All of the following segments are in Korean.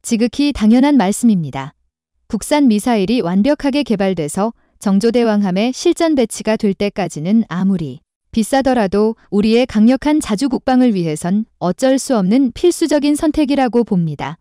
지극히 당연한 말씀입니다. 국산 미사일이 완벽하게 개발돼서 정조대왕함에 실전 배치가 될 때까지는 아무리 비싸더라도 우리의 강력한 자주 국방을 위해선 어쩔 수 없는 필수적인 선택이라고 봅니다.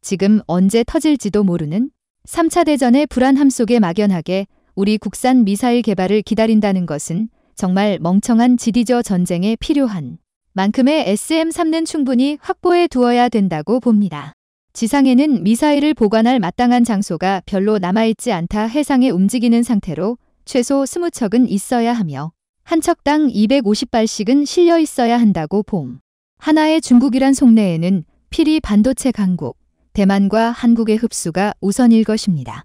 지금 언제 터질지도 모르는 3차 대전의 불안함 속에 막연하게 우리 국산 미사일 개발을 기다린다는 것은 정말 멍청한 짓이죠. 전쟁에 필요한 만큼의 SM-3는 충분히 확보해 두어야 된다고 봅니다. 지상에는 미사일을 보관할 마땅한 장소가 별로 남아있지 않다. 해상에 움직이는 상태로 최소 20척은 있어야 하며 한 척당 250발씩은 실려 있어야 한다고 봄. 하나의 중국이란 속내에는 필히 반도체 강국, 대만과 한국의 흡수가 우선일 것입니다.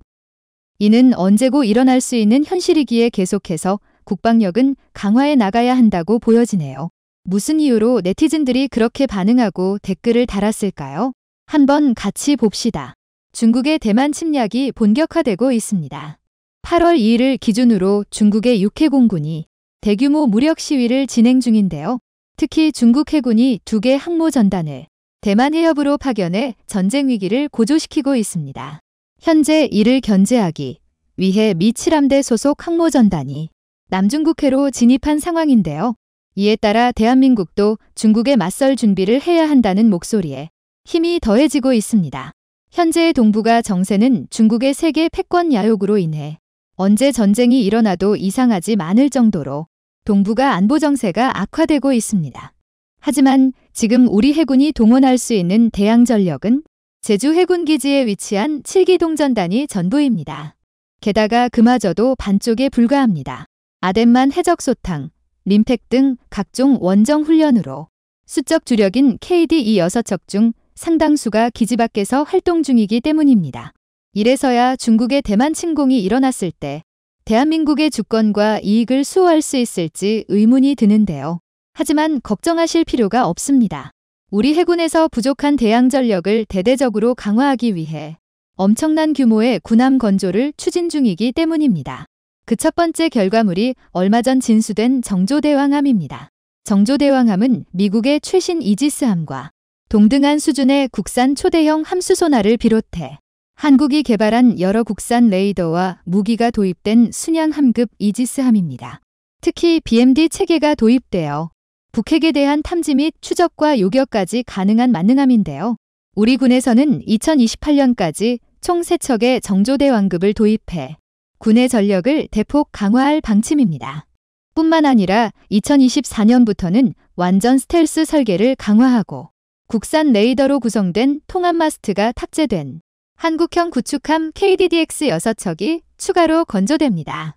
이는 언제고 일어날 수 있는 현실이기에 계속해서 국방력은 강화해 나가야 한다고 보여지네요. 무슨 이유로 네티즌들이 그렇게 반응하고 댓글을 달았을까요? 한번 같이 봅시다. 중국의 대만 침략이 본격화되고 있습니다. 8월 2일을 기준으로 중국의 육해공군이 대규모 무력 시위를 진행 중인데요. 특히 중국 해군이 2개 항모 전단을 대만 해협으로 파견해 전쟁 위기를 고조시키고 있습니다. 현재 이를 견제하기 위해 미 7함대 소속 항모 전단이 남중국해로 진입한 상황인데요. 이에 따라 대한민국도 중국에 맞설 준비를 해야 한다는 목소리에 힘이 더해지고 있습니다. 현재의 동북아 정세는 중국의 세계 패권 야욕으로 인해 언제 전쟁이 일어나도 이상하지 않을 정도로 동북아 안보 정세가 악화되고 있습니다. 하지만 지금 우리 해군이 동원할 수 있는 대양 전력은 제주 해군기지에 위치한 7기동 전단이 전부입니다. 게다가 그마저도 반쪽에 불과합니다. 아덴만 해적소탕, 림팩 등 각종 원정 훈련으로 수적 주력인 KD-2 6척 중 상당수가 기지 밖에서 활동 중이기 때문입니다. 이래서야 중국의 대만 침공이 일어났을 때 대한민국의 주권과 이익을 수호할 수 있을지 의문이 드는데요. 하지만 걱정하실 필요가 없습니다. 우리 해군에서 부족한 대양 전력을 대대적으로 강화하기 위해 엄청난 규모의 군함 건조를 추진 중이기 때문입니다. 그 첫 번째 결과물이 얼마 전 진수된 정조대왕함입니다. 정조대왕함은 미국의 최신 이지스함과 동등한 수준의 국산 초대형 함수소나를 비롯해 한국이 개발한 여러 국산 레이더와 무기가 도입된 순양함급 이지스함입니다. 특히 BMD 체계가 도입되어 북핵에 대한 탐지 및 추적과 요격까지 가능한 만능함인데요. 우리 군에서는 2028년까지 총 3척의 정조대왕급을 도입해 군의 전력을 대폭 강화할 방침입니다. 뿐만 아니라 2024년부터는 완전 스텔스 설계를 강화하고 국산 레이더로 구성된 통합 마스트가 탑재된 한국형 구축함 KDDX 6척이 추가로 건조됩니다.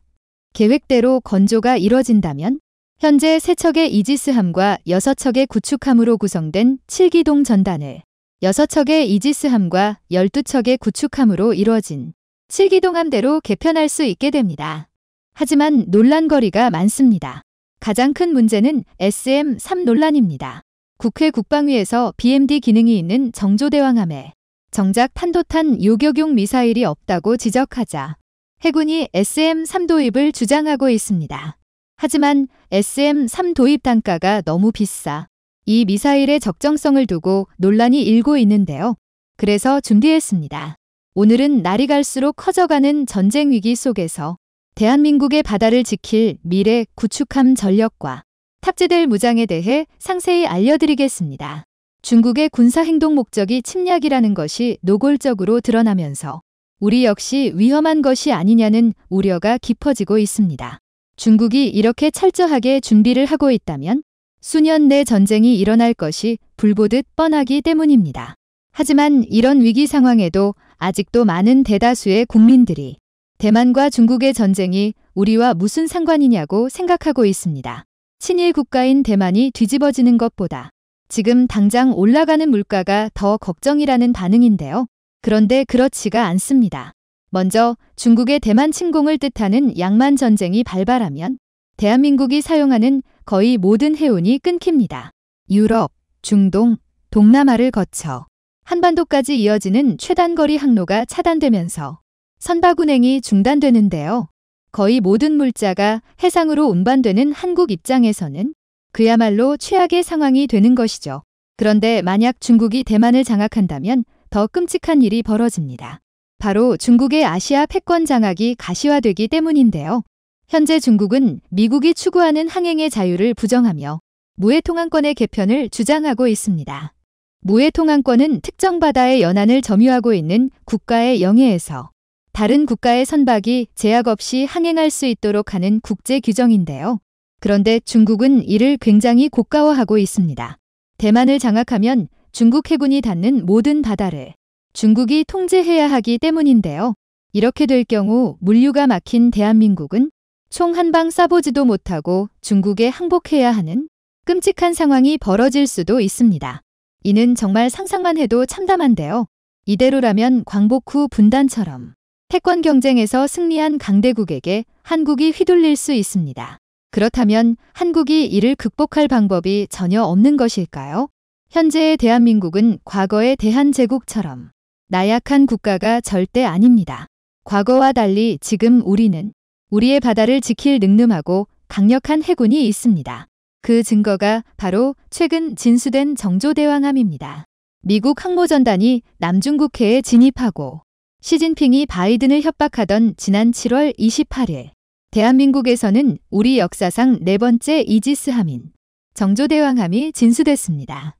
계획대로 건조가 이뤄진다면 현재 3척의 이지스함과 6척의 구축함으로 구성된 7기동 전단을 6척의 이지스함과 12척의 구축함으로 이루어진 7기동 함대로 개편할 수 있게 됩니다. 하지만 논란거리가 많습니다. 가장 큰 문제는 SM-3 논란입니다. 국회 국방위에서 BMD 기능이 있는 정조대왕함에 정작 탄도탄 요격용 미사일이 없다고 지적하자 해군이 SM-3 도입을 주장하고 있습니다. 하지만 SM-3 도입 단가가 너무 비싸 이 미사일의 적정성을 두고 논란이 일고 있는데요. 그래서 준비했습니다. 오늘은 날이 갈수록 커져가는 전쟁 위기 속에서 대한민국의 바다를 지킬 미래 구축함 전력과 탑재될 무장에 대해 상세히 알려드리겠습니다. 중국의 군사행동 목적이 침략이라는 것이 노골적으로 드러나면서 우리 역시 위험한 것이 아니냐는 우려가 깊어지고 있습니다. 중국이 이렇게 철저하게 준비를 하고 있다면 수년 내 전쟁이 일어날 것이 불보듯 뻔하기 때문입니다. 하지만 이런 위기 상황에도 아직도 많은 대다수의 국민들이 대만과 중국의 전쟁이 우리와 무슨 상관이냐고 생각하고 있습니다. 친일 국가인 대만이 뒤집어지는 것보다 지금 당장 올라가는 물가가 더 걱정이라는 반응인데요. 그런데 그렇지가 않습니다. 먼저 중국의 대만 침공을 뜻하는 양만 전쟁이 발발하면 대한민국이 사용하는 거의 모든 해운이 끊깁니다. 유럽, 중동, 동남아를 거쳐 한반도까지 이어지는 최단거리 항로가 차단되면서 선박 운행이 중단되는데요. 거의 모든 물자가 해상으로 운반되는 한국 입장에서는 그야말로 최악의 상황이 되는 것이죠. 그런데 만약 중국이 대만을 장악한다면 더 끔찍한 일이 벌어집니다. 바로 중국의 아시아 패권 장악이 가시화되기 때문인데요. 현재 중국은 미국이 추구하는 항행의 자유를 부정하며 무해통항권의 개편을 주장하고 있습니다. 무해통항권은 특정 바다의 연안을 점유하고 있는 국가의 영해에서 다른 국가의 선박이 제약 없이 항행할 수 있도록 하는 국제 규정인데요. 그런데 중국은 이를 굉장히 고가화하고 있습니다. 대만을 장악하면 중국 해군이 닿는 모든 바다를 중국이 통제해야 하기 때문인데요. 이렇게 될 경우 물류가 막힌 대한민국은 총 한 방 쏴보지도 못하고 중국에 항복해야 하는 끔찍한 상황이 벌어질 수도 있습니다. 이는 정말 상상만 해도 참담한데요. 이대로라면 광복 후 분단처럼 패권 경쟁에서 승리한 강대국에게 한국이 휘둘릴 수 있습니다. 그렇다면 한국이 이를 극복할 방법이 전혀 없는 것일까요? 현재의 대한민국은 과거의 대한제국처럼 나약한 국가가 절대 아닙니다. 과거와 달리 지금 우리는 우리의 바다를 지킬 능름하고 강력한 해군이 있습니다. 그 증거가 바로 최근 진수된 정조대왕함입니다. 미국 항모전단이 남중국해에 진입하고 시진핑이 바이든을 협박하던 지난 7월 28일 대한민국에서는 우리 역사상 4번째 이지스함인 정조대왕함이 진수됐습니다.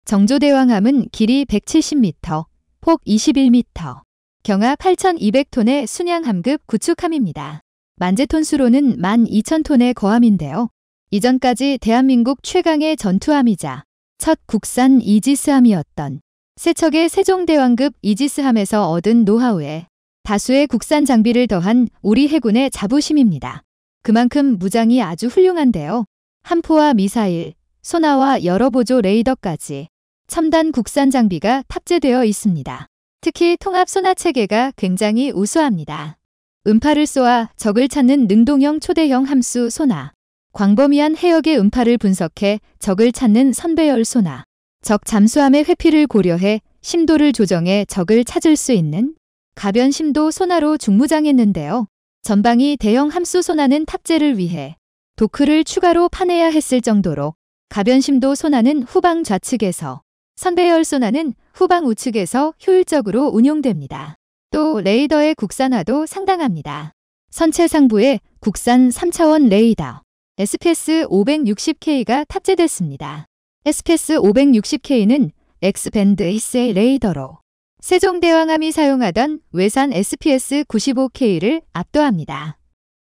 정조대왕함은 길이 170m, 폭 21m, 경하 8,200톤의 순양함급 구축함입니다. 만재톤수로는 12,000톤의 거함인데요. 이전까지 대한민국 최강의 전투함이자 첫 국산 이지스함이었던 세척의 세종대왕급 이지스함에서 얻은 노하우에 다수의 국산 장비를 더한 우리 해군의 자부심입니다. 그만큼 무장이 아주 훌륭한데요. 함포와 미사일, 소나와 여러 보조 레이더까지 첨단 국산 장비가 탑재되어 있습니다. 특히 통합 소나 체계가 굉장히 우수합니다. 음파를 쏘아 적을 찾는 능동형 초대형 함수 소나, 광범위한 해역의 음파를 분석해 적을 찾는 선배열 소나, 적 잠수함의 회피를 고려해 심도를 조정해 적을 찾을 수 있는 가변 심도 소나로 중무장했는데요. 전방위 대형 함수 소나는 탑재를 위해 도크를 추가로 파내야 했을 정도로 가변 심도 소나는 후방 좌측에서, 선배열 소나는 후방 우측에서 효율적으로 운용됩니다. 또 레이더의 국산화도 상당합니다. 선체 상부에 국산 3차원 레이더 SPS-560K가 탑재됐습니다. SPS-560K는 X밴드 A세 레이더로 세종대왕함이 사용하던 외산 SPS-95K를 압도합니다.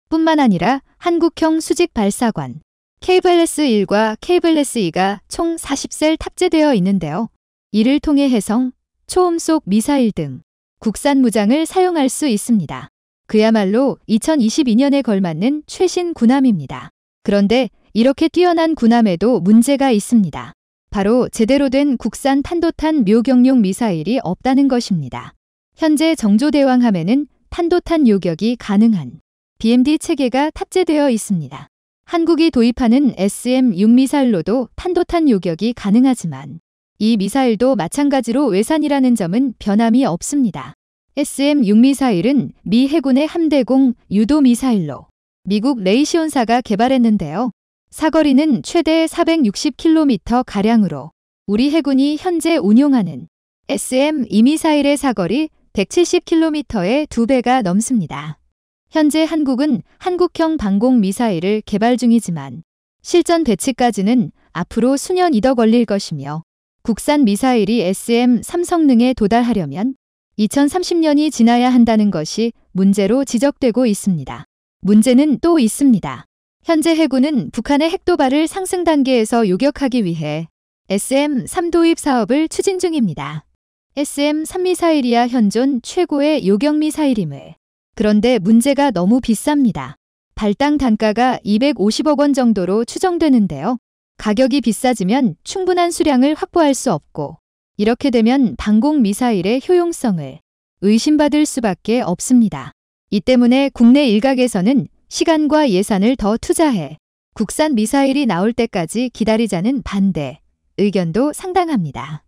뿐만 아니라 한국형 수직 발사관 케이블레스1과 케이블레스2가 총 40셀 탑재되어 있는데요. 이를 통해 해성, 초음속 미사일 등 국산 무장을 사용할 수 있습니다. 그야말로 2022년에 걸맞는 최신 군함입니다. 그런데 이렇게 뛰어난 군함에도 문제가 있습니다. 바로 제대로 된 국산 탄도탄 묘경용 미사일이 없다는 것입니다. 현재 정조대왕함에는 탄도탄 요격이 가능한 BMD 체계가 탑재되어 있습니다. 한국이 도입하는 SM-6 미사일로도 탄도탄 요격이 가능하지만 이 미사일도 마찬가지로 외산이라는 점은 변함이 없습니다. SM-6 미사일은 미 해군의 함대공 유도 미사일로 미국 레이시온사가 개발했는데요. 사거리는 최대 460km가량으로 우리 해군이 현재 운용하는 SM-2 미사일의 사거리 170km의 2배가 넘습니다. 현재 한국은 한국형 방공 미사일을 개발 중이지만 실전 배치까지는 앞으로 수년이 더 걸릴 것이며 국산 미사일이 SM-3 성능에 도달하려면 2030년이 지나야 한다는 것이 문제로 지적되고 있습니다. 문제는 또 있습니다. 현재 해군은 북한의 핵도발을 상승 단계에서 요격하기 위해 SM-3 도입 사업을 추진 중입니다. SM-3 미사일이야 현존 최고의 요격 미사일임을. 그런데 문제가 너무 비쌉니다. 발당 단가가 250억 원 정도로 추정되는데요. 가격이 비싸지면 충분한 수량을 확보할 수 없고 이렇게 되면 방공 미사일의 효용성을 의심받을 수밖에 없습니다. 이 때문에 국내 일각에서는 시간과 예산을 더 투자해 국산 미사일이 나올 때까지 기다리자는 반대 의견도 상당합니다.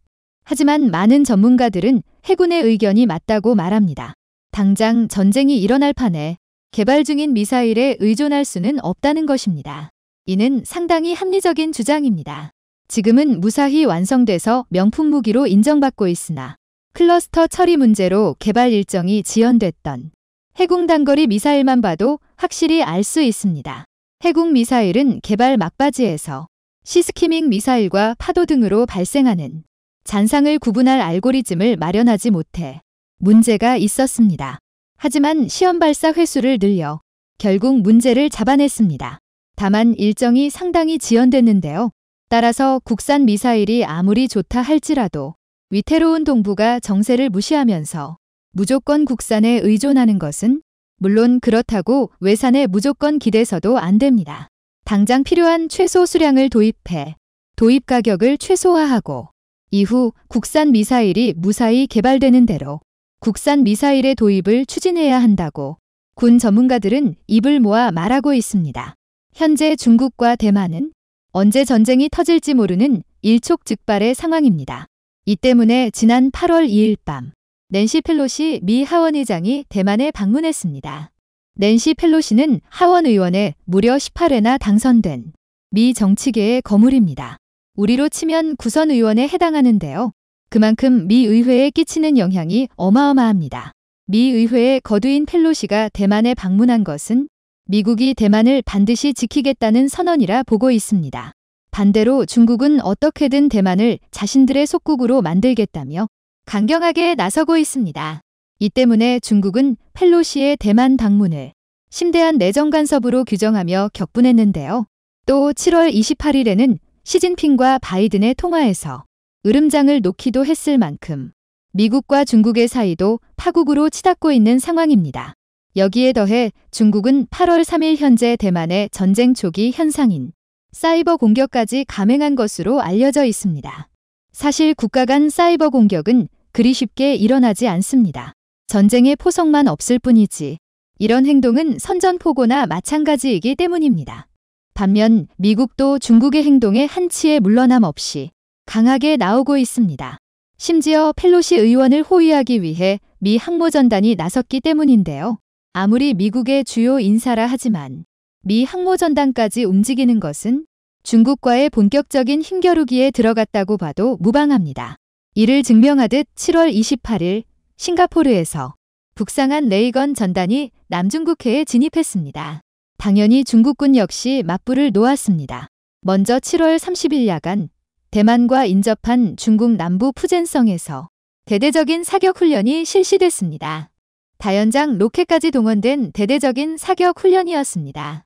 하지만 많은 전문가들은 해군의 의견이 맞다고 말합니다. 당장 전쟁이 일어날 판에 개발 중인 미사일에 의존할 수는 없다는 것입니다. 이는 상당히 합리적인 주장입니다. 지금은 무사히 완성돼서 명품 무기로 인정받고 있으나 클러스터 처리 문제로 개발 일정이 지연됐던 해군 단거리 미사일만 봐도 확실히 알 수 있습니다. 해군 미사일은 개발 막바지에서 시스키밍 미사일과 파도 등으로 발생하는 잔상을 구분할 알고리즘을 마련하지 못해 문제가 있었습니다. 하지만 시험 발사 횟수를 늘려 결국 문제를 잡아냈습니다. 다만 일정이 상당히 지연됐는데요. 따라서 국산 미사일이 아무리 좋다 할지라도 위태로운 동부가 정세를 무시하면서 무조건 국산에 의존하는 것은 물론 그렇다고 외산에 무조건 기대서도 안 됩니다. 당장 필요한 최소 수량을 도입해 도입 가격을 최소화하고 이후 국산 미사일이 무사히 개발되는 대로 국산 미사일의 도입을 추진해야 한다고 군 전문가들은 입을 모아 말하고 있습니다. 현재 중국과 대만은 언제 전쟁이 터질지 모르는 일촉즉발의 상황입니다. 이 때문에 지난 8월 2일 밤 낸시 펠로시 미 하원의장이 대만에 방문했습니다. 낸시 펠로시는 하원 의원에 무려 18회나 당선된 미 정치계의 거물입니다. 우리로 치면 구선 의원에 해당하는데요. 그만큼 미 의회에 끼치는 영향이 어마어마합니다. 미 의회의 거두인 펠로시가 대만에 방문한 것은 미국이 대만을 반드시 지키겠다는 선언이라 보고 있습니다. 반대로 중국은 어떻게든 대만을 자신들의 속국으로 만들겠다며 강경하게 나서고 있습니다. 이 때문에 중국은 펠로시의 대만 방문을 심대한 내정 간섭으로 규정하며 격분했는데요. 또 7월 28일에는 시진핑과 바이든의 통화에서 으름장을 놓기도 했을 만큼 미국과 중국의 사이도 파국으로 치닫고 있는 상황입니다. 여기에 더해 중국은 8월 3일 현재 대만의 전쟁 초기 현상인 사이버 공격까지 감행한 것으로 알려져 있습니다. 사실 국가 간 사이버 공격은 그리 쉽게 일어나지 않습니다. 전쟁의 포석만 없을 뿐이지 이런 행동은 선전포고나 마찬가지이기 때문입니다. 반면 미국도 중국의 행동에 한치의 물러남 없이 강하게 나오고 있습니다. 심지어 펠로시 의원을 호위하기 위해 미 항모전단이 나섰기 때문인데요. 아무리 미국의 주요 인사라 하지만 미 항모전단까지 움직이는 것은 중국과의 본격적인 힘겨루기에 들어갔다고 봐도 무방합니다. 이를 증명하듯 7월 28일 싱가포르에서 북상한 레이건 전단이 남중국해에 진입했습니다. 당연히 중국군 역시 맞불을 놓았습니다. 먼저 7월 30일 야간 대만과 인접한 중국 남부 푸젠성에서 대대적인 사격 훈련이 실시됐습니다. 다연장 로켓까지 동원된 대대적인 사격 훈련이었습니다.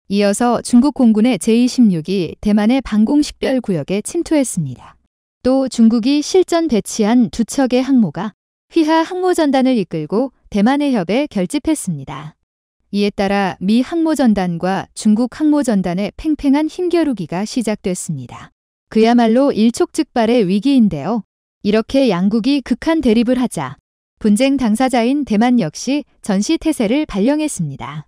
이어서 중국 공군의 제-26이 대만의 방공식별 구역에 침투했습니다. 또 중국이 실전 배치한 두 척의 항모가 휘하 항모전단을 이끌고 대만 해협에 결집했습니다. 이에 따라 미 항모전단과 중국 항모전단의 팽팽한 힘겨루기가 시작됐습니다. 그야말로 일촉즉발의 위기인데요. 이렇게 양국이 극한 대립을 하자 분쟁 당사자인 대만 역시 전시태세를 발령했습니다.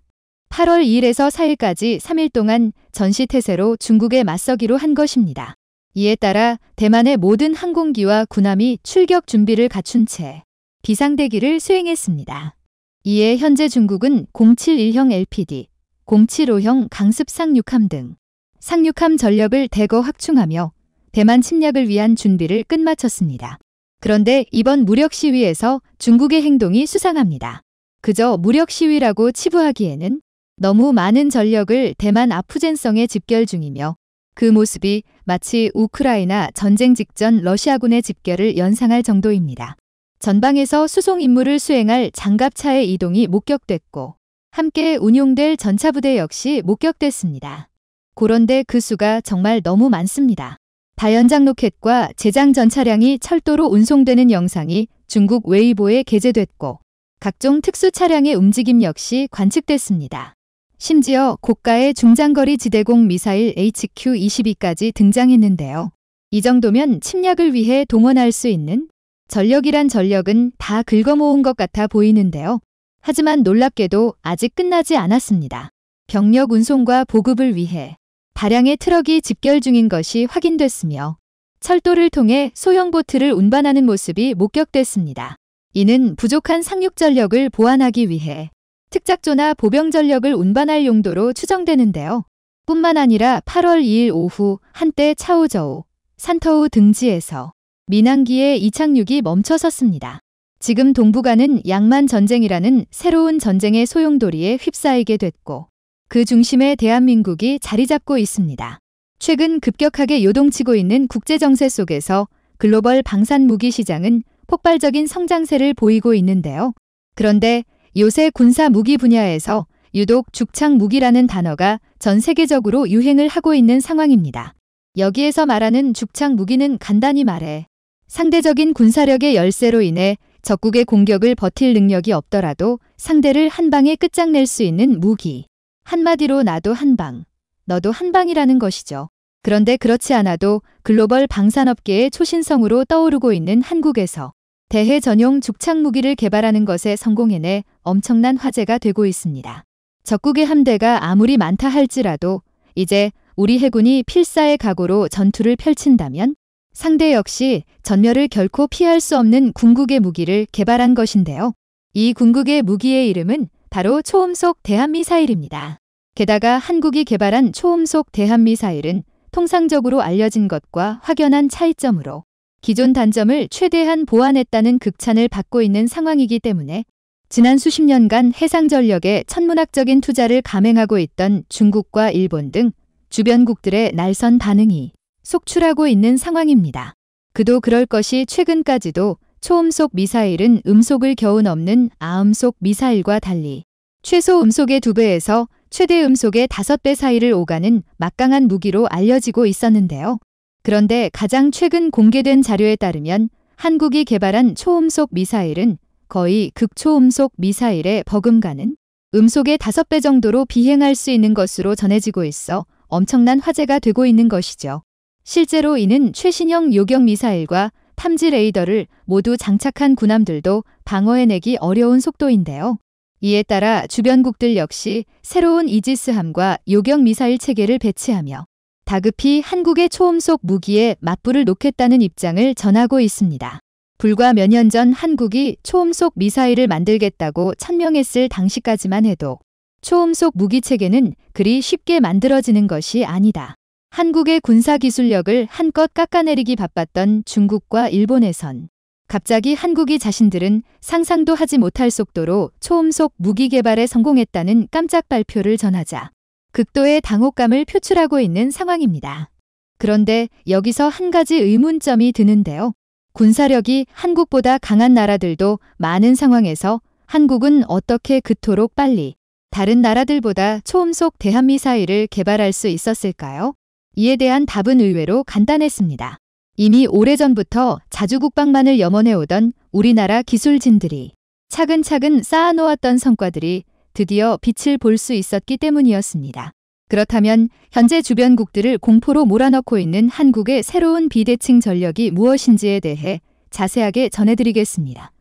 8월 2일에서 4일까지 3일 동안 전시태세로 중국에 맞서기로 한 것입니다. 이에 따라 대만의 모든 항공기와 군함이 출격 준비를 갖춘 채 비상대기를 수행했습니다. 이에 현재 중국은 071형 LPD, 075형 강습 상륙함 등 상륙함 전력을 대거 확충하며 대만 침략을 위한 준비를 끝마쳤습니다. 그런데 이번 무력 시위에서 중국의 행동이 수상합니다. 그저 무력 시위라고 치부하기에는 너무 많은 전력을 대만 아프젠성에 집결 중이며 그 모습이 마치 우크라이나 전쟁 직전 러시아군의 집결을 연상할 정도입니다. 전방에서 수송 임무를 수행할 장갑차의 이동이 목격됐고 함께 운용될 전차부대 역시 목격됐습니다. 그런데 그 수가 정말 너무 많습니다. 다연장 로켓과 제장 전차량이 철도로 운송되는 영상이 중국 웨이보에 게재됐고 각종 특수 차량의 움직임 역시 관측됐습니다. 심지어 고가의 중장거리 지대공 미사일 HQ-22까지 등장했는데요. 이 정도면 침략을 위해 동원할 수 있는 전력이란 전력은 다 긁어모은 것 같아 보이는데요. 하지만 놀랍게도 아직 끝나지 않았습니다. 병력 운송과 보급을 위해 다량의 트럭이 집결 중인 것이 확인됐으며 철도를 통해 소형 보트를 운반하는 모습이 목격됐습니다. 이는 부족한 상륙 전력을 보완하기 위해 특작조나 보병 전력을 운반할 용도로 추정되는데요. 뿐만 아니라 8월 2일 오후 한때 차오저우, 산터우 등지에서 민항기의 이착륙이 멈춰섰습니다. 지금 동북아는 양만 전쟁이라는 새로운 전쟁의 소용돌이에 휩싸이게 됐고 그 중심에 대한민국이 자리 잡고 있습니다. 최근 급격하게 요동치고 있는 국제정세 속에서 글로벌 방산무기 시장은 폭발적인 성장세를 보이고 있는데요. 그런데 요새 군사무기 분야에서 유독 죽창무기라는 단어가 전 세계적으로 유행을 하고 있는 상황입니다. 여기에서 말하는 죽창무기는 간단히 말해 상대적인 군사력의 열세로 인해 적국의 공격을 버틸 능력이 없더라도 상대를 한 방에 끝장낼 수 있는 무기. 한마디로 나도 한 방, 너도 한 방이라는 것이죠. 그런데 그렇지 않아도 글로벌 방산업계의 초신성으로 떠오르고 있는 한국에서 대해 전용 죽창무기를 개발하는 것에 성공해내 엄청난 화제가 되고 있습니다. 적국의 함대가 아무리 많다 할지라도 이제 우리 해군이 필사의 각오로 전투를 펼친다면 상대 역시 전멸을 결코 피할 수 없는 궁극의 무기를 개발한 것인데요. 이 궁극의 무기의 이름은 바로 초음속 대함미사일입니다. 게다가 한국이 개발한 초음속 대함미사일은 통상적으로 알려진 것과 확연한 차이점으로 기존 단점을 최대한 보완했다는 극찬을 받고 있는 상황이기 때문에 지난 수십 년간 해상전력에 천문학적인 투자를 감행하고 있던 중국과 일본 등 주변국들의 날선 반응이 속출하고 있는 상황입니다. 그도 그럴 것이 최근까지도 초음속 미사일은 음속을 겨우 넘는 아음속 미사일과 달리 최소 음속의 2배에서 최대 음속의 5배 사이를 오가는 막강한 무기로 알려지고 있었는데요. 그런데 가장 최근 공개된 자료에 따르면 한국이 개발한 초음속 미사일은 거의 극초음속 미사일에 버금가는 음속의 5배 정도로 비행할 수 있는 것으로 전해지고 있어 엄청난 화제가 되고 있는 것이죠. 실제로 이는 최신형 요격 미사일과 탐지 레이더를 모두 장착한 군함들도 방어해내기 어려운 속도인데요. 이에 따라 주변국들 역시 새로운 이지스함과 요격 미사일 체계를 배치하며 다급히 한국의 초음속 무기에 맞불을 놓겠다는 입장을 전하고 있습니다. 불과 몇 년 전 한국이 초음속 미사일을 만들겠다고 천명했을 당시까지만 해도 초음속 무기 체계는 그리 쉽게 만들어지는 것이 아니다. 한국의 군사기술력을 한껏 깎아내리기 바빴던 중국과 일본에선 갑자기 한국이 자신들은 상상도 하지 못할 속도로 초음속 무기 개발에 성공했다는 깜짝 발표를 전하자 극도의 당혹감을 표출하고 있는 상황입니다. 그런데 여기서 한 가지 의문점이 드는데요. 군사력이 한국보다 강한 나라들도 많은 상황에서 한국은 어떻게 그토록 빨리 다른 나라들보다 초음속 대함미사일을 개발할 수 있었을까요? 이에 대한 답은 의외로 간단했습니다. 이미 오래전부터 자주국방만을 염원해오던 우리나라 기술진들이 차근차근 쌓아놓았던 성과들이 드디어 빛을 볼 수 있었기 때문이었습니다. 그렇다면 현재 주변국들을 공포로 몰아넣고 있는 한국의 새로운 비대칭 전력이 무엇인지에 대해 자세하게 전해드리겠습니다.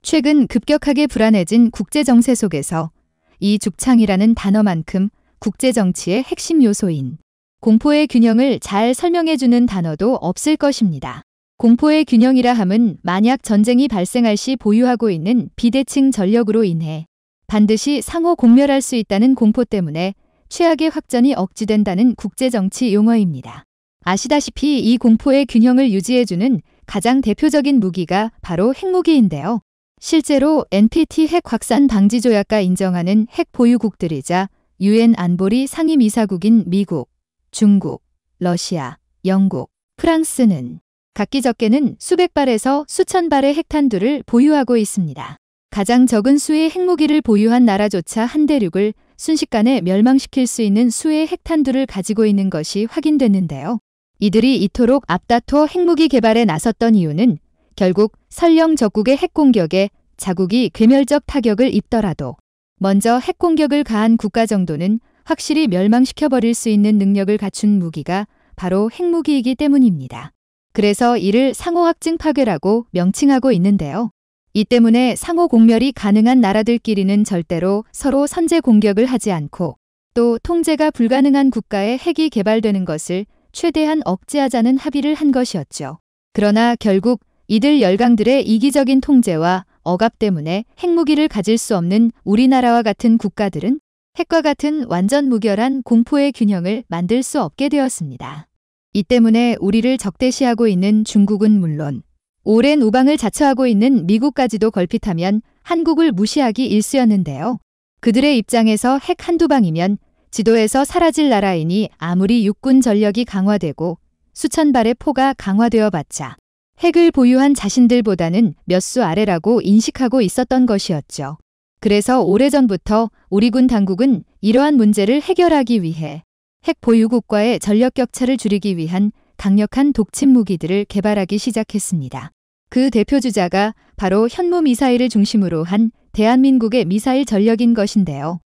최근 급격하게 불안해진 국제정세 속에서 이 죽창이라는 단어만큼 국제정치의 핵심 요소인 공포의 균형을 잘 설명해주는 단어도 없을 것입니다. 공포의 균형이라 함은 만약 전쟁이 발생할 시 보유하고 있는 비대칭 전력으로 인해 반드시 상호 공멸할 수 있다는 공포 때문에 최악의 확전이 억지된다는 국제정치 용어입니다. 아시다시피 이 공포의 균형을 유지해주는 가장 대표적인 무기가 바로 핵무기인데요. 실제로 NPT 핵 확산 방지 조약과 인정하는 핵 보유국들이자 UN 안보리 상임이사국인 미국, 중국, 러시아, 영국, 프랑스는 각기 적게는 수백 발에서 수천 발의 핵탄두를 보유하고 있습니다. 가장 적은 수의 핵무기를 보유한 나라조차 한 대륙을 순식간에 멸망시킬 수 있는 수의 핵탄두를 가지고 있는 것이 확인됐는데요. 이들이 이토록 앞다퉈 핵무기 개발에 나섰던 이유는 결국 설령 적국의 핵공격에 자국이 괴멸적 타격을 입더라도 먼저 핵공격을 가한 국가 정도는 확실히 멸망시켜버릴 수 있는 능력을 갖춘 무기가 바로 핵무기이기 때문입니다. 그래서 이를 상호확증 파괴라고 명칭하고 있는데요. 이 때문에 상호 공멸이 가능한 나라들끼리는 절대로 서로 선제 공격을 하지 않고 또 통제가 불가능한 국가의 핵이 개발되는 것을 최대한 억제하자는 합의를 한 것이었죠. 그러나 결국 이들 열강들의 이기적인 통제와 억압 때문에 핵무기를 가질 수 없는 우리나라와 같은 국가들은 핵과 같은 완전 무결한 공포의 균형을 만들 수 없게 되었습니다. 이 때문에 우리를 적대시하고 있는 중국은 물론 오랜 우방을 자처하고 있는 미국까지도 걸핏하면 한국을 무시하기 일쑤였는데요. 그들의 입장에서 핵 한두 방이면 지도에서 사라질 나라이니 아무리 육군 전력이 강화되고 수천 발의 포가 강화되어 봤자 핵을 보유한 자신들보다는 몇 수 아래라고 인식하고 있었던 것이었죠. 그래서 오래전부터 우리 군 당국은 이러한 문제를 해결하기 위해 핵 보유국과의 전력 격차를 줄이기 위한 강력한 독침 무기들을 개발하기 시작했습니다. 그 대표 주자가 바로 현무 미사일을 중심으로 한 대한민국의 미사일 전력인 것인데요.